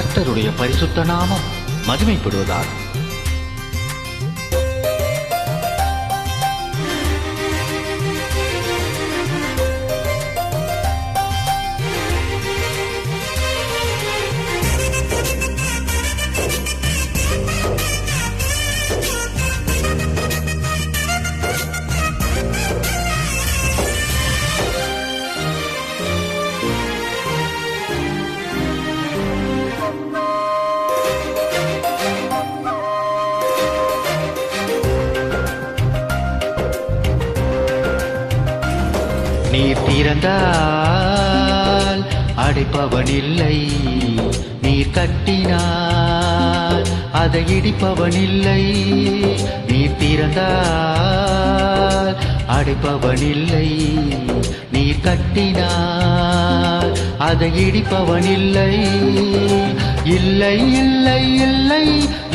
கர்த்தருடைய பரிசுத்த நாமம் மகிமைப்படுவதாக. நீர் திறந்தால் அடைப்பவனில்லை, நீர் கட்டினால் அதை இடிப்பவனில்லை. நீர் திறந்தால் அடைப்பவனில்லை, நீர் கட்டினால் அதை இடிப்பவனில்லை. இல்லை இல்லை இல்லை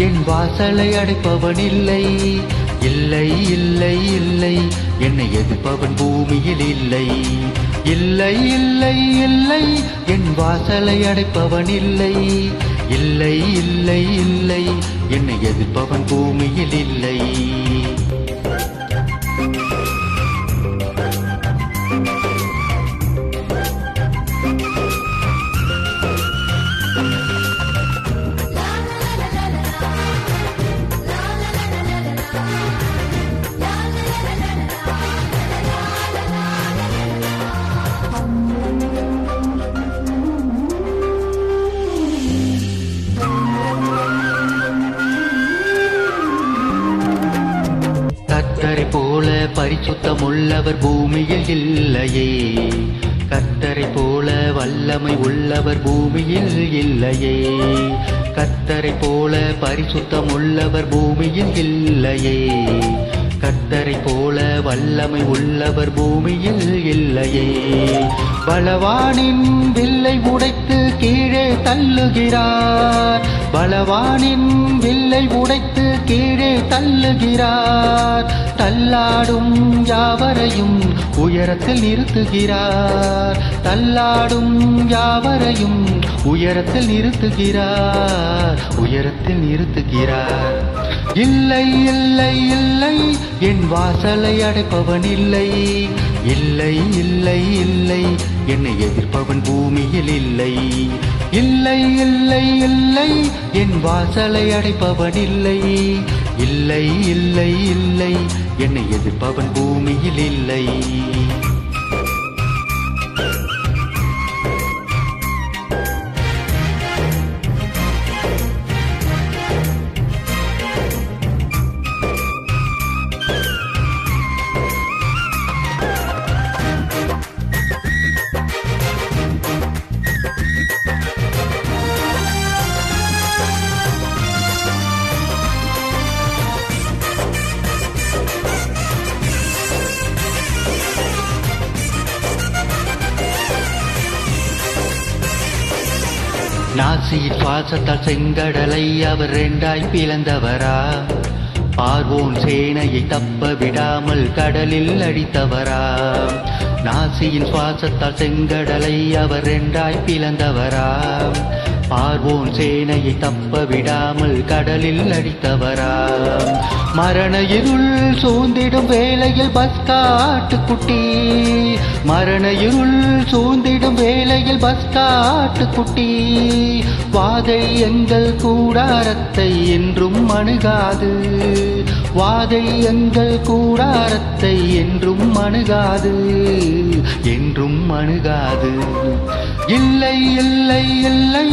என் வாசலை அடைப்பவனில்லை. இல்லை இல்லை இல்லை என்னை எதிர்ப்பவன் பூமியில் இல்லை. இல்லை இல்லை இல்லை என் வாசலை அடைப்பவன் இல்லை. இல்லை இல்லை இல்லை என்னை எதிர்ப்பவன் பூமியில் இல்லை. கர்த்தரை போல பரிசுத்தமுள்ளவர் பூமியில் இல்லையே. கர்த்தரை போல வல்லமை உள்ளவர் பூமியில் இல்லையே. கர்த்தரை போல பரிசுத்தமுள்ளவர் பூமியில் இல்லையே. கர்த்தரை போல வல்லமை உள்ளவர் பூமியில் இல்லையே. பலவானின் வில்லை உடைத்து கீழே தள்ளுகிறார். பலவானின் வில்லை உடைத்து கீழே தள்ளுகிறார். தள்ளாடும் யாவரையும் உயரத்தில் நிறுத்துகிறார். தள்ளாடும் யாவரையும் உயரத்தில் நிறுத்துகிறார். உயரத்தில் நிறுத்துகிறார். இல்லை இல்லை இல்லை என் வாசலை அடைப்பவன் இல்லை. இல்லை இல்லை இல்லை என்னை எதிர்ப்பவன் பூமியில் இல்லை. இல்லை இல்லை இல்லை என் வாசலை அடைப்பவன் இல்லை. இல்லை இல்லை இல்லை என்னை எதிர்ப்பவன் பூமியில் இல்லை. நாசியின் சுவாசத்தால் செங்கடலை அவர் இரண்டாய் பிளந்தவரா. பார்வோன் சேனையை தப்ப விடாமல் கடலில் அடித்தவரா. நாசியின் சுவாசத்தால் செங்கடலை அவர் இரண்டாய் பிளந்தவரா. பார்வோன் சேனையை தப்ப விடாமல் கடலில் அடித்தவரா. மரண இருள் சூழ்ந்திடும் வேளையில் பஸ்கா ஆட்டுக்குட்டி. மரண இருள் சூழ்ந்திடும் வேளையில் பஸ்கா ஆட்டுக்குட்டி. வாதை எங்கள் கூடாரத்தை என்றும் அணுகாது. வாதை எங்கள் கூடாரத்தை என்றும் அணுகாது. என்றும் அணுகாது. இல்லை இல்லை இல்லை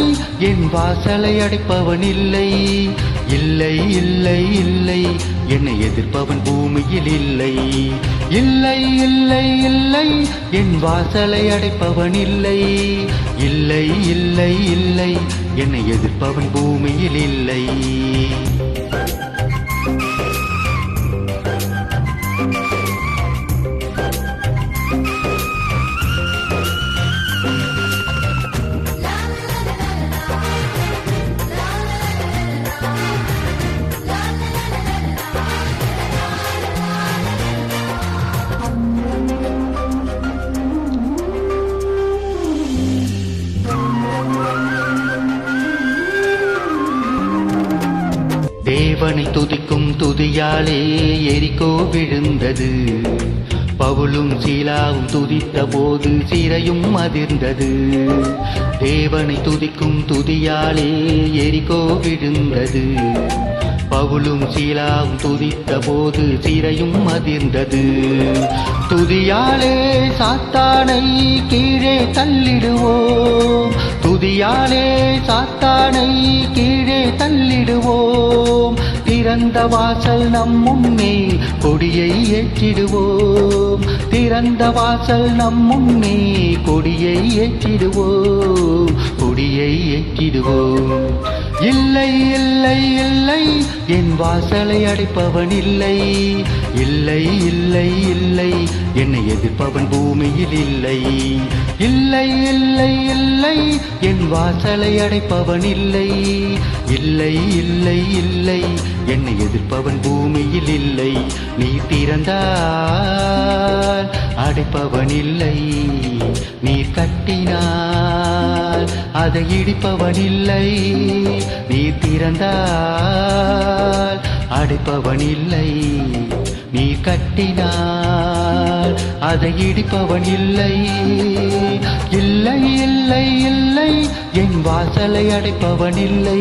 என் வாசலை அடைப்பவன் இல்லை. இல்லை இல்லை இல்லை என்னை எதிர்ப்பவன் பூமியில் இல்லை. இல்லை இல்லை இல்லை என் வாசலை அடைப்பவன் இல்லை. இல்லை இல்லை இல்லை என்னை எதிர்ப்பவன் பூமியில் இல்லை. தேவனை துதிக்கும் துதியாலே எரிகோ விழுந்தது. பவுலும் சீலாவும் துதித்த போது சிறையும் அதிர்ந்தது. தேவனை துதிக்கும் துதியாலே எரிகோ விழுந்தது. பவுலும் சீலாவும் துதித்த போது சிறையும் அதிர்ந்தது. துதியாலே சாத்தானை கீழே தள்ளிடுவோம். துதியாலே சாத்தானை கீழே தள்ளிடுவோம். திறந்த வாசல் நம் முன்னே கொடியை ஏற்றிடுவோம். திறந்த வாசல் நம் முன்னே கொடியை ஏற்றிடுவோம். கொடியை ஏற்றிடுவோம். இல்லை இல்லை இல்லை என் வாசலை அடைப்பவன் இல்லை. இல்லை இல்லை இல்லை என்னை எதிர்ப்பவன் பூமியில் இல்லை. இல்லை இல்லை இல்லை என் வாசலை அடைப்பவன் இல்லை. இல்லை இல்லை இல்லை என்னை எதிர்ப்பவன் பூமியில் இல்லை. நீ திறந்தால் அடைப்பவன் இல்லை. நீர் கட்டினால் அதை இடிப்பவன் இல்லை. நீர் திறந்தால் அடைப்பவன் இல்லை. நீர் கட்டினால் அதை இடிப்பவன் இல்லை. இல்லை இல்லை இல்லை என் வாசலை அடைப்பவன் இல்லை.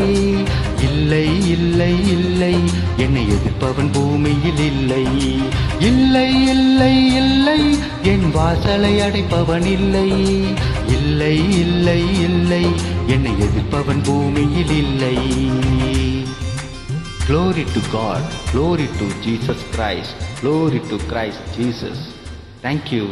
இல்லை இல்லை இல்லை என்னை எதிர்ப்பவன் பூமியில் இல்லை. இல்லை இல்லை இல்லை என் வாசலை அடைப்பவன் இல்லை. இல்லை இல்லை இல்லை என்னை எதிர்ப்பவன் பூமியில் இல்லை. Glory to God, glory to Jesus Christ, glory to Christ Jesus. Thank you.